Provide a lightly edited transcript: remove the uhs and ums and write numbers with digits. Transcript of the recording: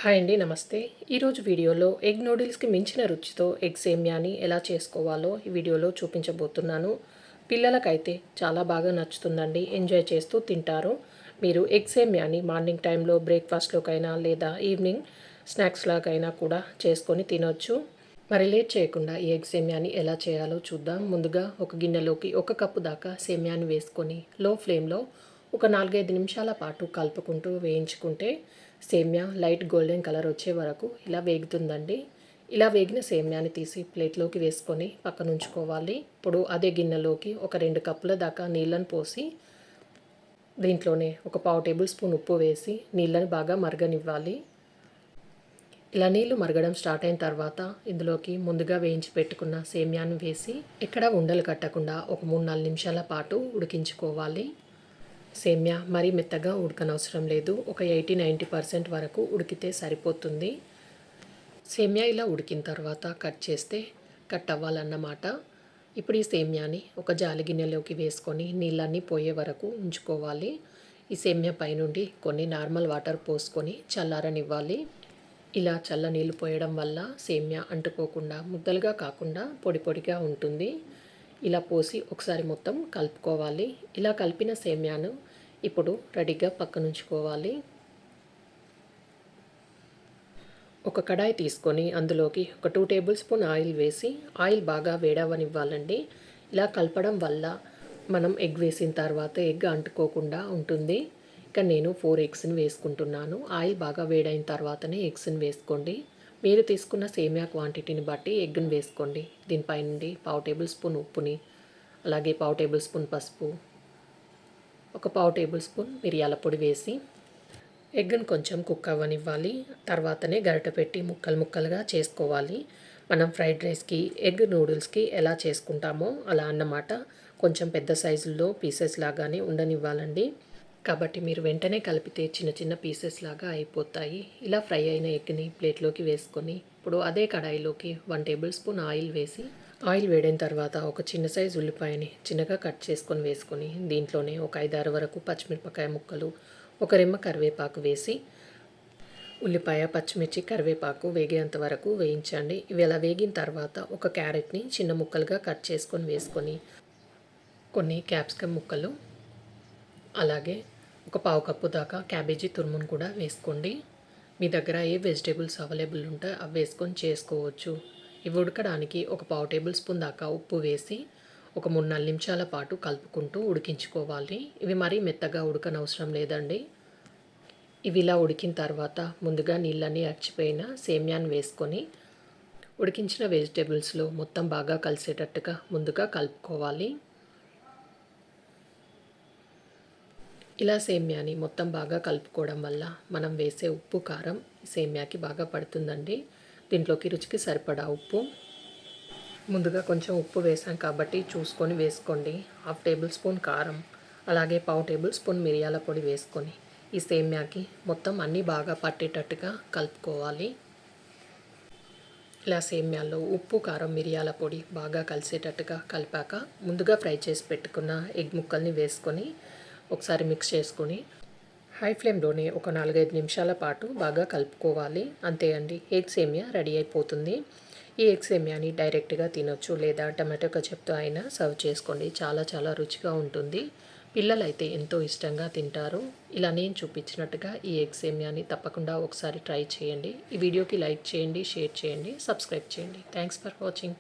Hi అండి, నమస్తే. ఈరోజు వీడియోలో ఎగ్ నూడిల్స్కి మించిన రుచితో ఎగ్ సేమ్యాని ఎలా చేసుకోవాలో ఈ వీడియోలో చూపించబోతున్నాను. పిల్లలకైతే చాలా బాగా నచ్చుతుందండి, ఎంజాయ్ చేస్తూ తింటారు. మీరు ఎగ్ సేమ్యాని మార్నింగ్ టైంలో బ్రేక్ఫాస్ట్లోకైనా లేదా ఈవినింగ్ స్నాక్స్ లాగైనా కూడా చేసుకొని తినొచ్చు. మరి లేట్ చేయకుండా ఈ ఎగ్ సేమ్యాని ఎలా చేయాలో చూద్దాం. ముందుగా ఒక గిన్నెలోకి 1 కప్పు దాకా సేమ్యాని వేసుకొని లో ఫ్లేమ్లో ఒక 4-5 నిమిషాల పాటు కలుపుకుంటూ వేయించుకుంటే సేమ్యా లైట్ గోల్డెన్ కలర్ వచ్చే వరకు ఇలా వేగుతుందండి. ఇలా వేగిన సేమ్యాని తీసి ప్లేట్లోకి వేసుకొని పక్కన ఉంచుకోవాలి. ఇప్పుడు అదే గిన్నెలోకి ఒక 2 కప్పుల దాకా నీళ్ళని పోసి దీంట్లోనే ఒక 1/2 టేబుల్ స్పూన్ ఉప్పు వేసి నీళ్ళని బాగా మరగనివ్వాలి. ఇలా నీళ్లు మరగడం స్టార్ట్ అయిన తర్వాత ఇందులోకి ముందుగా వేయించి పెట్టుకున్న సేమ్యాని వేసి ఎక్కడ ఉండలు కట్టకుండా ఒక 3-4 నిమిషాల పాటు ఉడికించుకోవాలి. సేమ్యా మరీ మెత్తగా ఉడకనవసరం లేదు. ఒక 80-90% వరకు ఉడికితే సరిపోతుంది. సేమ్యా ఇలా ఉడికిన తర్వాత కట్ చేస్తే కట్ అవ్వాలన్నమాట. ఇప్పుడు ఈ సేమ్యాని ఒక జాలి గిన్నెలోకి వేసుకొని నీళ్ళన్నీ పోయే వరకు ఉంచుకోవాలి. ఈ సేమ్యా పైనుండి కొన్ని నార్మల్ వాటర్ పోసుకొని చల్లారనివ్వాలి. ఇలా చల్ల నీళ్ళు పోయడం వల్ల సేమ్యా అంటుకోకుండా ముద్దలుగా కాకుండా పొడి పొడిగా ఉంటుంది. ఇలా పోసి ఒకసారి మొత్తం కలుపుకోవాలి. ఇలా కలిపిన సేమ్యాను ఇప్పుడు రెడీగా పక్కనుంచుకోవాలి. ఒక కడాయి తీసుకొని అందులోకి ఒక 2 టేబుల్ స్పూన్ ఆయిల్ వేసి ఆయిల్ బాగా వేడవనివ్వాలండి. ఇలా కలపడం వల్ల మనం ఎగ్ వేసిన తర్వాత ఎగ్ అంటుకోకుండా ఉంటుంది. ఇక నేను 4 ఎగ్స్ని వేసుకుంటున్నాను. ఆయిల్ బాగా వేడైన తర్వాతనే ఎగ్స్ని వేసుకోండి. మీరు తీసుకున్న సేమియా క్వాంటిటీని బట్టి ఎగ్ని వేసుకోండి. దీనిపై నుండి 1/2 టేబుల్ స్పూన్ ఉప్పుని, అలాగే 1/2 టేబుల్ స్పూన్ పసుపు, ఒక 1/2 టేబుల్ స్పూన్ మిరియాల పొడి వేసి ఎగ్ని కొంచెం కుక్ అవ్వనివ్వాలి. తర్వాతనే గరిట పెట్టి ముక్కలు ముక్కలుగా చేసుకోవాలి. మనం ఫ్రైడ్ రైస్కి ఎగ్ నూడిల్స్కి ఎలా చేసుకుంటామో అలా అన్నమాట. కొంచెం పెద్ద సైజుల్లో పీసెస్ లాగానే ఉండనివ్వాలండి. కాబట్టి మీరు వెంటనే కలిపితే చిన్న చిన్న పీసెస్ లాగా అయిపోతాయి. ఇలా ఫ్రై అయిన ఎగ్ని ప్లేట్లోకి వేసుకొని ఇప్పుడు అదే కడాయిలోకి 1 టేబుల్ స్పూన్ ఆయిల్ వేసి ఆయిల్ వేడిన తర్వాత ఒక చిన్న సైజు ఉల్లిపాయని చిన్నగా కట్ చేసుకొని వేసుకొని దీంట్లోనే ఒక 5-6 వరకు పచ్చిమిరపకాయ ముక్కలు, ఒక రెమ్మ కరివేపాకు వేసి ఉల్లిపాయ, పచ్చిమిర్చి, కరివేపాకు వేగేంత వరకు వేయించండి. ఇవి అలా వేగిన తర్వాత ఒక క్యారెట్ని చిన్న ముక్కలుగా కట్ చేసుకొని వేసుకొని కొన్ని క్యాప్సికమ్ ముక్కలు, అలాగే ఒక 1/4 కప్పు దాకా క్యాబేజీ తురుమును కూడా వేసుకోండి. మీ దగ్గర ఏ వెజిటేబుల్స్ అవైలబుల్ ఉంటే అవి వేసుకొని చేసుకోవచ్చు. ఇవి ఉడకడానికి ఒక 1/4 టేబుల్ స్పూన్ దాకా ఉప్పు వేసి ఒక 3-4 నిమిషాల పాటు కలుపుకుంటూ ఉడికించుకోవాలి. ఇవి మరీ మెత్తగా ఉడకనవసరం లేదండి. ఇవి ఇలా ఉడికిన తర్వాత ముందుగా నీళ్ళన్నీ అచ్చిపోయిన సేమ్యాన్ని వేసుకొని ఉడికించిన వెజిటేబుల్స్లో మొత్తం బాగా కలిసేటట్టుగా ముందుగా కలుపుకోవాలి. ఇలా సేమ్యాని మొత్తం బాగా కలుపుకోవడం వల్ల మనం వేసే ఉప్పు, కారం సేమ్యాకి బాగా పడుతుందండి. దీంట్లోకి రుచికి సరిపడా ఉప్పు, ముందుగా కొంచెం ఉప్పు వేసాం కాబట్టి చూసుకొని వేసుకోండి. 1/2 టేబుల్ స్పూన్ కారం, అలాగే 1/4 టేబుల్ స్పూన్ మిరియాల పొడి వేసుకొని ఈ సేమ్యాకి మొత్తం అన్నీ బాగా పట్టేటట్టుగా కలుపుకోవాలి. ఇలా సేమ్యాల్లో ఉప్పు, కారం, మిరియాల పొడి బాగా కలిసేటట్టుగా కలిపాక ముందుగా ఫ్రై చేసి పెట్టుకున్న ఎగ్ ముక్కల్ని వేసుకొని ఒకసారి మిక్స్ చేసుకొని హై ఫ్లేమ్లోనే ఒక 4-5 నిమిషాల పాటు బాగా కలుపుకోవాలి. అంతే అండి, ఎగ్ సేమియా రెడీ అయిపోతుంది. ఈ ఎగ్ సేమియాని డైరెక్ట్గా తినొచ్చు లేదా టమాటో కచప్తో అయినా సర్వ్ చేసుకోండి. చాలా చాలా రుచిగా ఉంటుంది. పిల్లలైతే ఎంతో ఇష్టంగా తింటారు. ఇలా నేను చూపించినట్టుగా ఈ ఎగ్ సేమియాని తప్పకుండా ఒకసారి ట్రై చేయండి. ఈ వీడియోకి లైక్ చేయండి, షేర్ చేయండి, సబ్స్క్రైబ్ చేయండి. Thanks for watching.